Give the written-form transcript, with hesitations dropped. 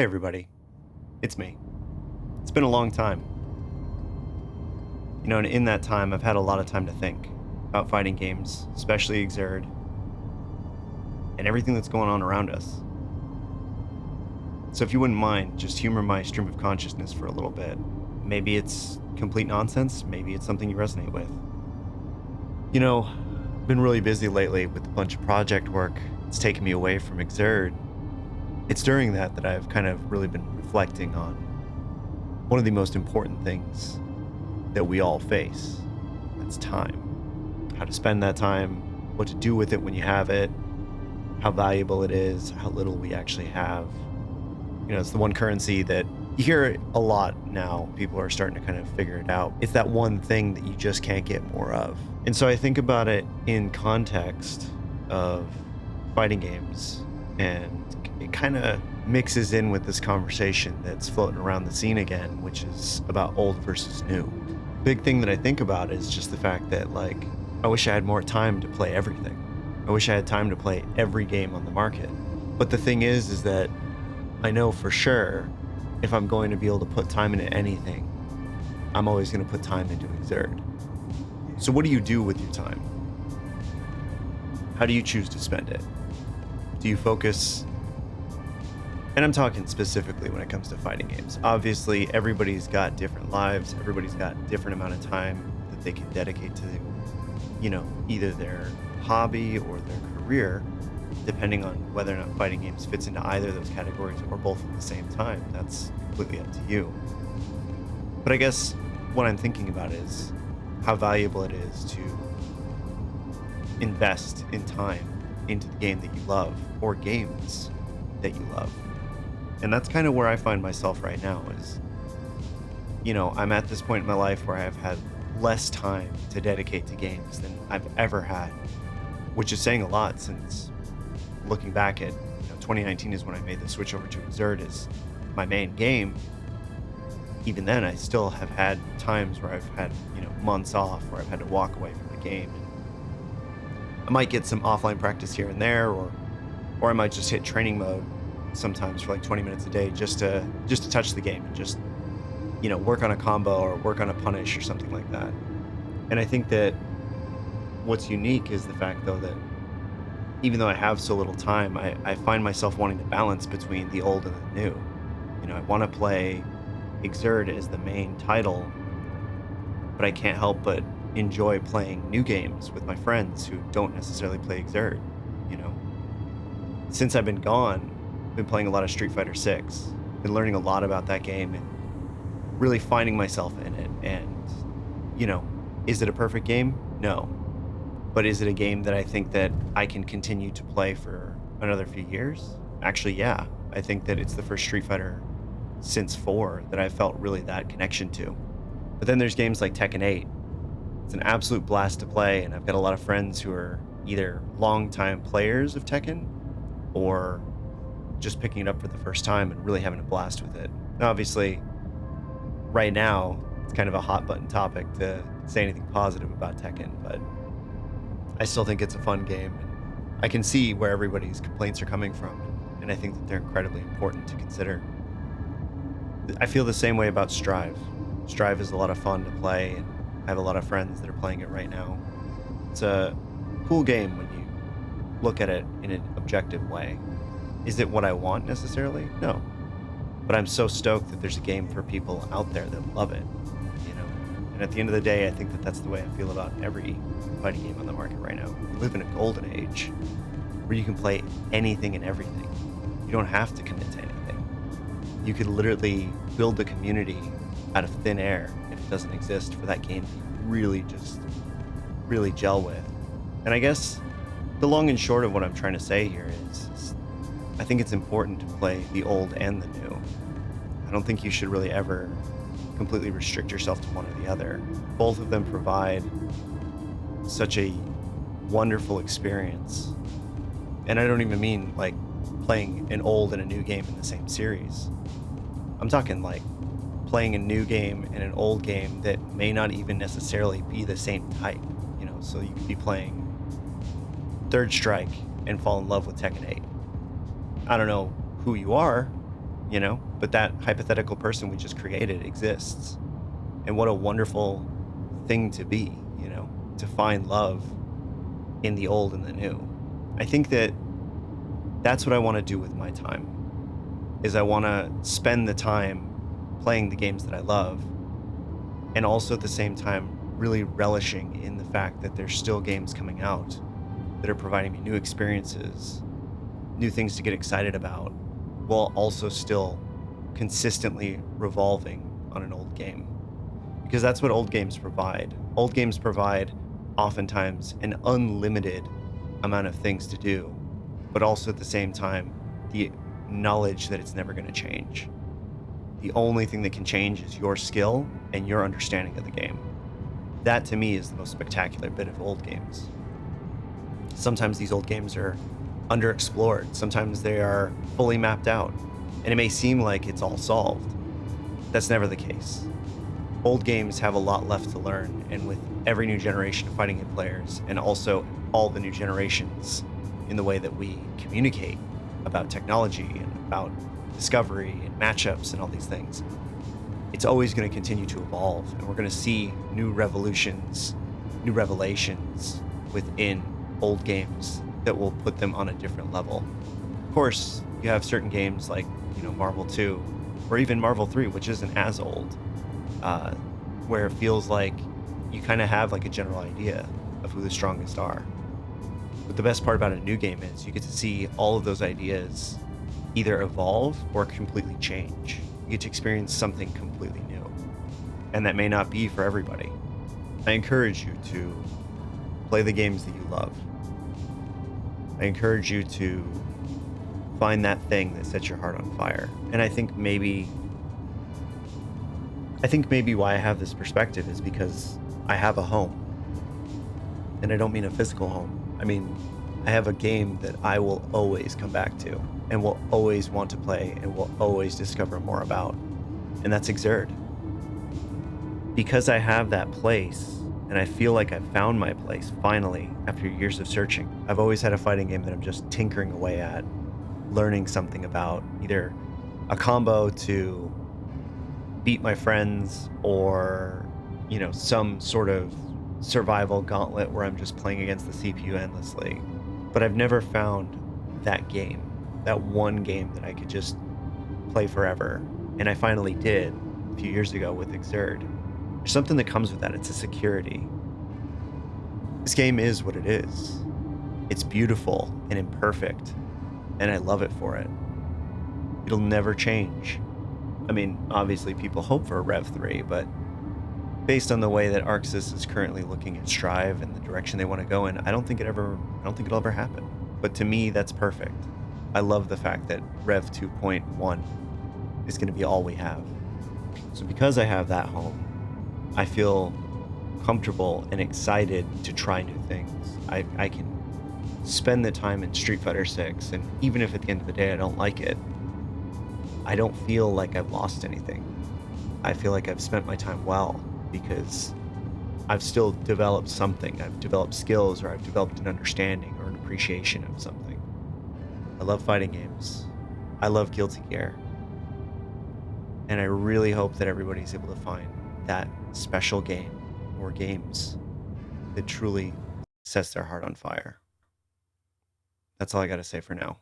Hey everybody, it's me. It's been a long time. And in that time, I've had a lot of time to think about fighting games, especially Xrd, and everything that's going on around us. So if you wouldn't mind, just humor my stream of consciousness for a little bit. Maybe it's complete nonsense, maybe it's something you resonate with. I've been really busy lately with a bunch of project work. It's taken me away from Xrd. It's during that I've kind of really been reflecting on one of the most important things that we all face. That's time. How to spend that time, what to do with it when you have it, how valuable it is, how little we actually have. It's the one currency that you hear a lot now. People are starting to kind of figure it out. It's that one thing that you just can't get more of. And so I think about it in context of fighting games, and it kind of mixes in with this conversation that's floating around the scene again, which is about old versus new. Big thing that I think about is just the fact that, I wish I had more time to play everything. I wish I had time to play every game on the market. But the thing is that I know for sure if I'm going to be able to put time into anything, I'm always going to put time into Xrd. So what do you do with your time? How do you choose to spend it? Do you focus? And I'm talking specifically when it comes to fighting games. Obviously, everybody's got different lives. Everybody's got different amount of time that they can dedicate to, either their hobby or their career, depending on whether or not fighting games fits into either of those categories or both at the same time. That's completely up to you. But I guess what I'm thinking about is how valuable it is to invest in time into the game that you love or games that you love. And that's kind of where I find myself right now is, I'm at this point in my life where I've had less time to dedicate to games than I've ever had, which is saying a lot since looking back at 2019 is when I made the switch over to Xrd as my main game. Even then, I still have had times where I've had, months off where I've had to walk away from the game. I might get some offline practice here and there, or I might just hit training mode sometimes for 20 minutes a day just to touch the game and just work on a combo or work on a punish or something like that. And I think that what's unique is the fact though that even though I have so little time, I find myself wanting to balance between the old and the new. I want to play Xrd as the main title, but I can't help but enjoy playing new games with my friends who don't necessarily play Xrd. Since I've been gone, I've been playing a lot of Street Fighter 6, been learning a lot about that game and really finding myself in it. And, is it a perfect game? No. But is it a game that I think that I can continue to play for another few years? Actually, yeah. I think that it's the first Street Fighter since 4 that I felt really that connection to. But then there's games like Tekken 8. It's an absolute blast to play, and I've got a lot of friends who are either longtime players of Tekken or just picking it up for the first time and really having a blast with it. Now, obviously, right now, it's kind of a hot button topic to say anything positive about Tekken, but I still think it's a fun game. And I can see where everybody's complaints are coming from, and I think that they're incredibly important to consider. I feel the same way about Strive. Strive is a lot of fun to play, and I have a lot of friends that are playing it right now. It's a cool game when you look at it in an objective way. Is it what I want necessarily? No. But I'm so stoked that there's a game for people out there that love it, And at the end of the day, I think that that's the way I feel about every fighting game on the market right now. We live in a golden age where you can play anything and everything. You don't have to commit to anything. You could literally build a community out of thin air if it doesn't exist for that game to really gel with. And I guess the long and short of what I'm trying to say here is I think it's important to play the old and the new. I don't think you should really ever completely restrict yourself to one or the other. Both of them provide such a wonderful experience. And I don't even mean playing an old and a new game in the same series. I'm talking playing a new game and an old game that may not even necessarily be the same type, so you could be playing Third Strike and fall in love with Tekken 8. I don't know who you are, you know? But that hypothetical person we just created exists. And what a wonderful thing to be, you know, to find love in the old and the new. I think that that's what I want to do with my time, is I want to spend the time playing the games that I love, and also at the same time really relishing in the fact that there's still games coming out that are providing me new experiences, new things to get excited about, while also still consistently revolving on an old game. Because that's what old games provide. Old games provide oftentimes an unlimited amount of things to do, but also at the same time, the knowledge that it's never going to change. The only thing that can change is your skill and your understanding of the game. That to me is the most spectacular bit of old games. Sometimes these old games are underexplored, sometimes they are fully mapped out, and it may seem like it's all solved. That's never the case. Old games have a lot left to learn, and with every new generation of fighting game players, and also all the new generations in the way that we communicate about technology and about discovery and matchups and all these things, it's always going to continue to evolve, and we're going to see new revolutions, new revelations within old games that will put them on a different level. Of course, you have certain games like, you know, Marvel 2 or even Marvel 3, which isn't as old, where it feels like you kind of have like a general idea of who the strongest are. But the best part about a new game is you get to see all of those ideas either evolve or completely change. You get to experience something completely new. And that may not be for everybody. I encourage you to play the games that you love. I encourage you to find that thing that sets your heart on fire. And I think maybe why I have this perspective is because I have a home. And I don't mean a physical home. I mean, I have a game that I will always come back to and will always want to play and will always discover more about. And that's Exerd. Because I have that place and I feel like I've found my place finally after years of searching. I've always had a fighting game that I'm just tinkering away at, learning something about, either a combo to beat my friends or, you know, some sort of survival gauntlet where I'm just playing against the CPU endlessly. But I've never found that game, that one game that I could just play forever. And I finally did a few years ago with Exerd. There's something that comes with that. It's a security. This game is what it is. It's beautiful and imperfect, and I love it for it. It'll never change. I mean, obviously people hope for a Rev 3, but based on the way that ArcSys is currently looking at Strive and the direction they want to go in, I don't think it'll ever happen. But to me, that's perfect. I love the fact that Rev 2.1 is going to be all we have. So because I have that home, I feel comfortable and excited to try new things. I can spend the time in Street Fighter 6, and even if at the end of the day I don't like it, I don't feel like I've lost anything. I feel like I've spent my time well, because I've still developed something. I've developed skills, or I've developed an understanding or an appreciation of something. I love fighting games. I love Guilty Gear. And I really hope that everybody's able to find that special game or games that truly sets their heart on fire. That's all I got to say for now.